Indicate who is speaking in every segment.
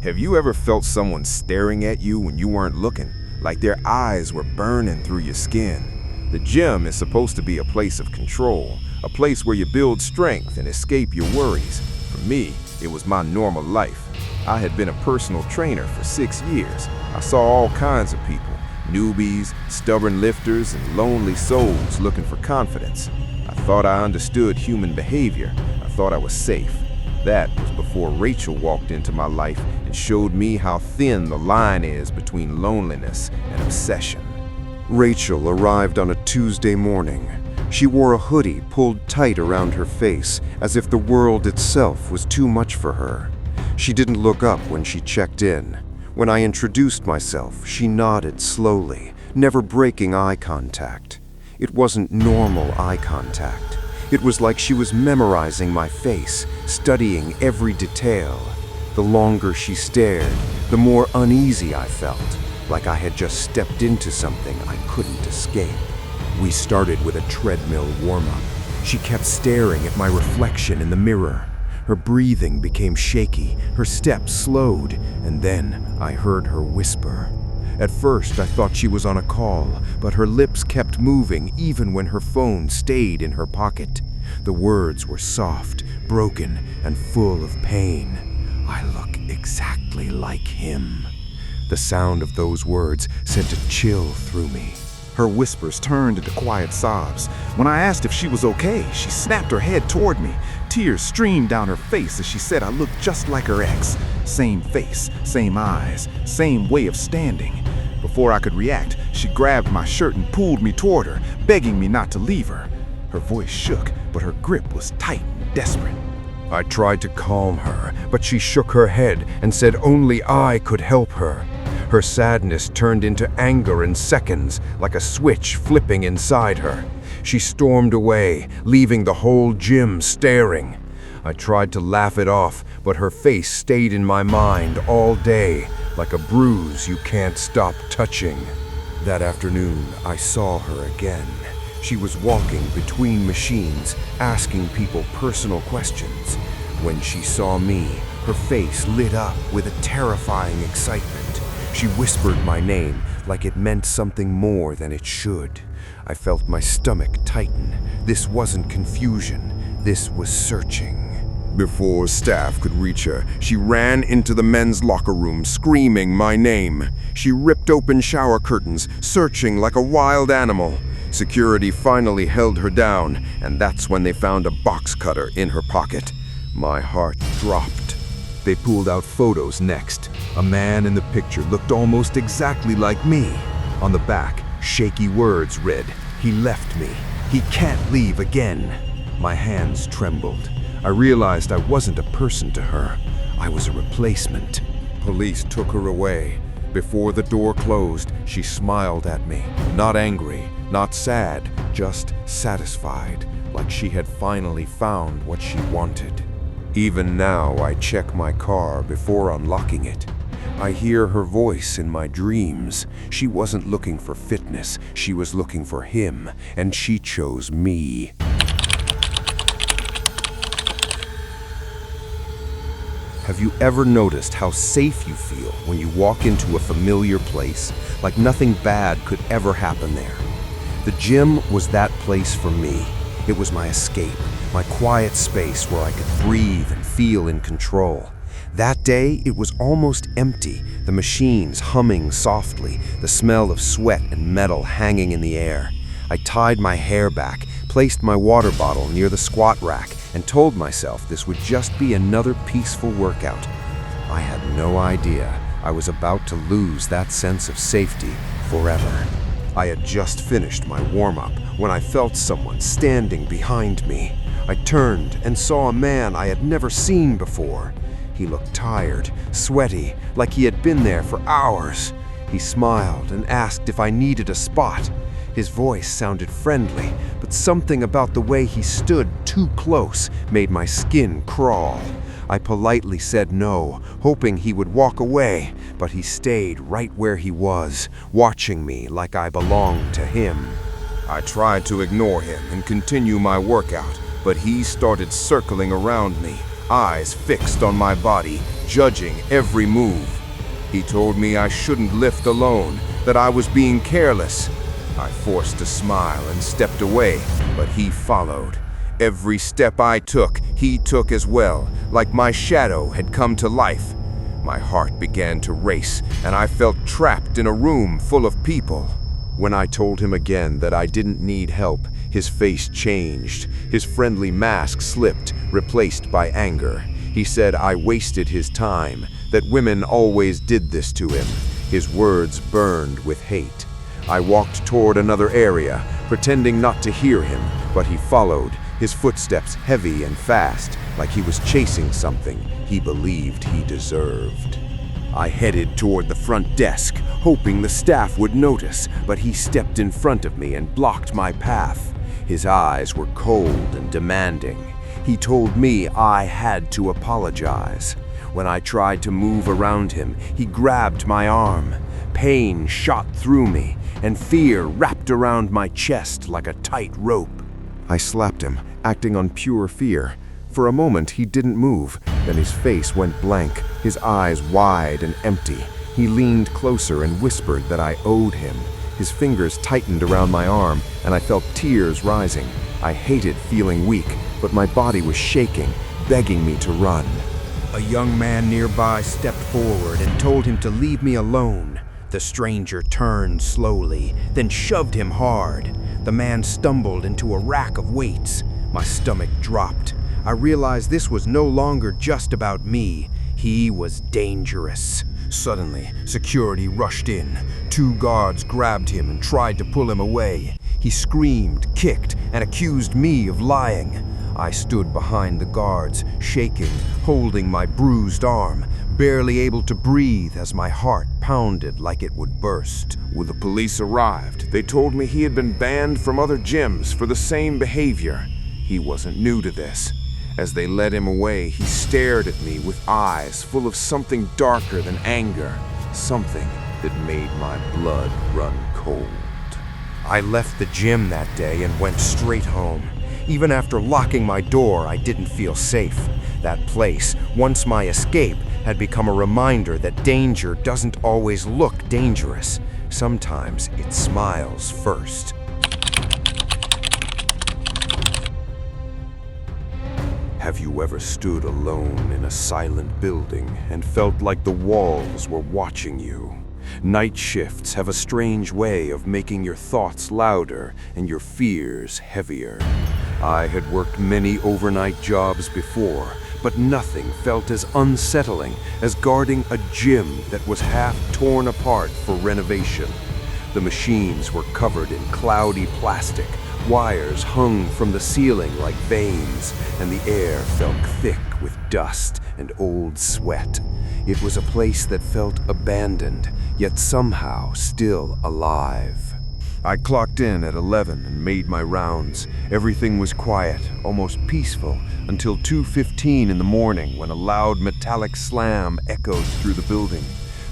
Speaker 1: Have you ever felt someone staring at you when you weren't looking, like their eyes were burning through your skin? The gym is supposed to be a place of control, a place where you build strength and escape your worries. For me, it was my normal life. I had been a personal trainer for 6 years. I saw all kinds of people, newbies, stubborn lifters, and lonely souls looking for confidence. I thought I understood human behavior. I thought I was safe. That was before Rachel walked into my life and showed me how thin the line is between loneliness and obsession.
Speaker 2: Rachel arrived on a Tuesday morning. She wore a hoodie pulled tight around her face, as if the world itself was too much for her. She didn't look up when she checked in. When I introduced myself, she nodded slowly, never breaking eye contact. It wasn't normal eye contact. It was like she was memorizing my face, studying every detail. The longer she stared, the more uneasy I felt, like I had just stepped into something I couldn't escape. We started with a treadmill warm-up. She kept staring at my reflection in the mirror. Her breathing became shaky, her steps slowed, and then I heard her whisper. At first, I thought she was on a call, but her lips kept moving even when her phone stayed in her pocket. The words were soft, broken, and full of pain. "I look exactly like him." The sound of those words sent a chill through me.
Speaker 3: Her whispers turned into quiet sobs. When I asked if she was okay, she snapped her head toward me. Tears streamed down her face as she said I looked just like her ex. Same face, same eyes, same way of standing. Before I could react, she grabbed my shirt and pulled me toward her, begging me not to leave her. Her voice shook, but her grip was tight and desperate.
Speaker 2: I tried to calm her, but she shook her head and said only I could help her. Her sadness turned into anger in seconds, like a switch flipping inside her. She stormed away, leaving the whole gym staring. I tried to laugh it off, but her face stayed in my mind all day, like a bruise you can't stop touching. That afternoon, I saw her again. She was walking between machines, asking people personal questions. When she saw me, her face lit up with a terrifying excitement. She whispered my name like it meant something more than it should. I felt my stomach tighten. This wasn't confusion. This was searching. Before staff could reach her, she ran into the men's locker room, screaming my name. She ripped open shower curtains, searching like a wild animal. Security finally held her down, and that's when they found a box cutter in her pocket. My heart dropped. They pulled out photos next. A man in the picture looked almost exactly like me. On the back, shaky words read, "He left me. He can't leave again." My hands trembled. I realized I wasn't a person to her. I was a replacement. Police took her away. Before the door closed, she smiled at me. Not angry, not sad, just satisfied, like she had finally found what she wanted. Even now, I check my car before unlocking it. I hear her voice in my dreams. She wasn't looking for fitness, she was looking for him, and she chose me. Have you ever noticed how safe you feel when you walk into a familiar place, like nothing bad could ever happen there? The gym was that place for me. It was my escape, my quiet space where I could breathe and feel in control. That day, it was almost empty, the machines humming softly, the smell of sweat and metal hanging in the air. I tied my hair back, placed my water bottle near the squat rack, and told myself this would just be another peaceful workout. I had no idea I was about to lose that sense of safety forever. I had just finished my warm-up when I felt someone standing behind me. I turned and saw a man I had never seen before. He looked tired, sweaty, like he had been there for hours. He smiled and asked if I needed a spot. His voice sounded friendly, but something about the way he stood too close made my skin crawl. I politely said no, hoping he would walk away, but he stayed right where he was, watching me like I belonged to him. I tried to ignore him and continue my workout, but he started circling around me,
Speaker 1: eyes fixed on my body, judging every move. He told me I shouldn't lift alone, that I was being careless. I forced a smile and stepped away, but he followed. Every step I took, he took as well, like my shadow had come to life. My heart began to race, and I felt trapped in a room full of people. When I told him again that I didn't need help, his face changed. His friendly mask slipped, replaced by anger. He said I wasted his time, that women always did this to him. His words burned with hate. I walked toward another area, pretending not to hear him, but he followed, his footsteps heavy and fast, like he was chasing something he believed he deserved. I headed toward the front desk, hoping the staff would notice, but he stepped in front of me and blocked my path. His eyes were cold and demanding. He told me I had to apologize. When I tried to move around him, he grabbed my arm. Pain shot through me, and fear wrapped around my chest like a tight rope. I slapped him, acting on pure fear. For a moment, he didn't move. Then his face went blank, his eyes wide and empty. He leaned closer and whispered that I owed him. His fingers tightened around my arm, and I felt tears rising. I hated feeling weak, but my body was shaking, begging me to run. A young man nearby stepped forward and told him to leave me alone. The stranger turned slowly, then shoved him hard. The man stumbled into a rack of weights. My stomach dropped. I realized this was no longer just about me. He was dangerous. Suddenly, security rushed in. 2 guards grabbed him and tried to pull him away. He screamed, kicked, and accused me of lying. I stood behind the guards, shaking, holding my bruised arm, barely able to breathe as my heart pounded like it would burst. When the police arrived, they told me he had been banned from other gyms for the same behavior. He wasn't new to this. As they led him away, he stared at me with eyes full of something darker than anger, something that made my blood run cold. I left the gym that day and went straight home. Even after locking my door, I didn't feel safe. That place, once my escape, had become a reminder that danger doesn't always look dangerous. Sometimes it smiles first. Have you ever stood alone in a silent building and felt like the walls were watching you? Night shifts have a strange way of making your thoughts louder and your fears heavier. I had worked many overnight jobs before, but nothing felt as unsettling as guarding a gym that was half torn apart for renovation. The machines were covered in cloudy plastic, wires hung from the ceiling like veins, and the air felt thick with dust and old sweat. It was a place that felt abandoned, yet somehow still alive. I clocked in at 11 and made my rounds. Everything was quiet, almost peaceful, until 2:15 in the morning when a loud metallic slam echoed through the building.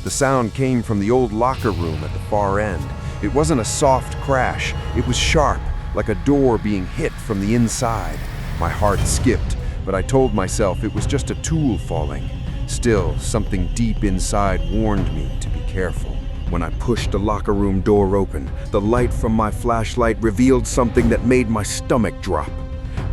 Speaker 1: The sound came from the old locker room at the far end. It wasn't a soft crash, it was sharp, like a door being hit from the inside. My heart skipped, but I told myself it was just a tool falling. Still, something deep inside warned me to be careful. When I pushed the locker room door open, the light from my flashlight revealed something that made my stomach drop.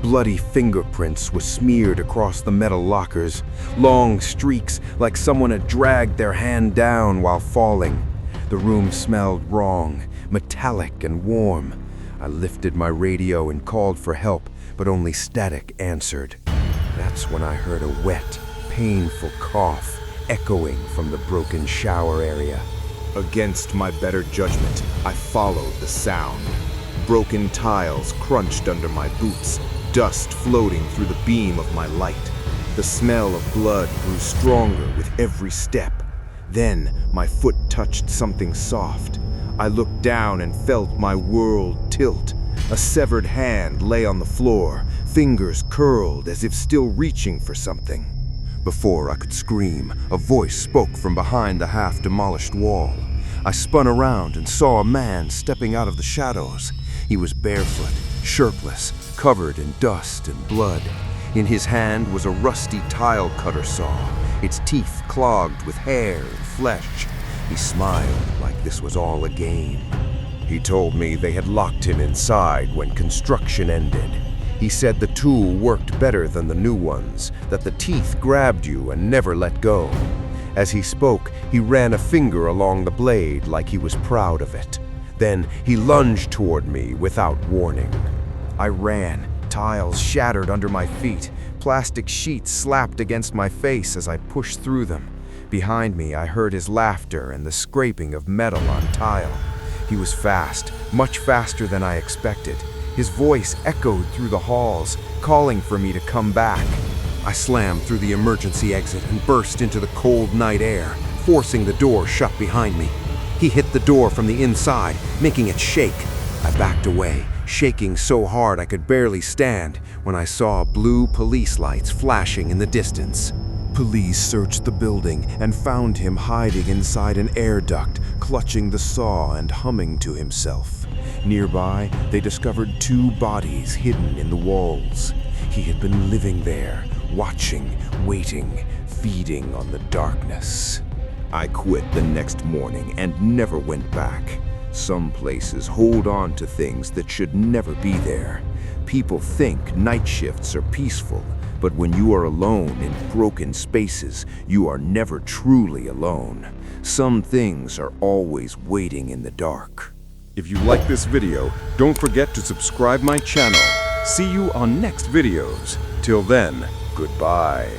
Speaker 1: Bloody fingerprints were smeared across the metal lockers, long streaks like someone had dragged their hand down while falling. The room smelled wrong, metallic and warm. I lifted my radio and called for help, but only static answered. That's when I heard a wet, painful cough echoing from the broken shower area. Against my better judgment, I followed the sound. Broken tiles crunched under my boots, dust floating through the beam of my light. The smell of blood grew stronger with every step. Then my foot touched something soft. I looked down and felt my world tilt. A severed hand lay on the floor, fingers curled as if still reaching for something. Before I could scream, a voice spoke from behind the half-demolished wall. I spun around and saw a man stepping out of the shadows. He was barefoot, shirtless, covered in dust and blood.
Speaker 2: In his hand was a rusty tile cutter saw, its teeth clogged with hair and flesh. He smiled like this was all a game. He told me they had locked him inside when construction ended. He said the tool worked better than the new ones, that the teeth grabbed you and never let go. As he spoke, he ran a finger along the blade like he was proud of it. Then he lunged toward me without warning. I ran, tiles shattered under my feet, plastic sheets slapped against my face as I pushed through them. Behind me, I heard his laughter and the scraping of metal on tile. He was fast, much faster than I expected. His voice echoed through the halls, calling for me to come back. I slammed through the emergency exit and burst into the cold night air, forcing the door shut behind me. He hit the door from the inside, making it shake. I backed away, shaking so hard I could barely stand, when I saw blue police lights flashing in the distance. Police searched the building and found him hiding inside an air duct, clutching the saw and humming to himself. Nearby, they discovered 2 bodies hidden in the walls. He had been living there, watching, waiting, feeding on the darkness. I quit the next morning and never went back. Some places hold on to things that should never be there. People think night shifts are peaceful, but when you are alone in broken spaces, you are never truly alone. Some things are always waiting in the dark.
Speaker 1: If you like this video, don't forget to subscribe my channel. See you on next videos. Till then, goodbye.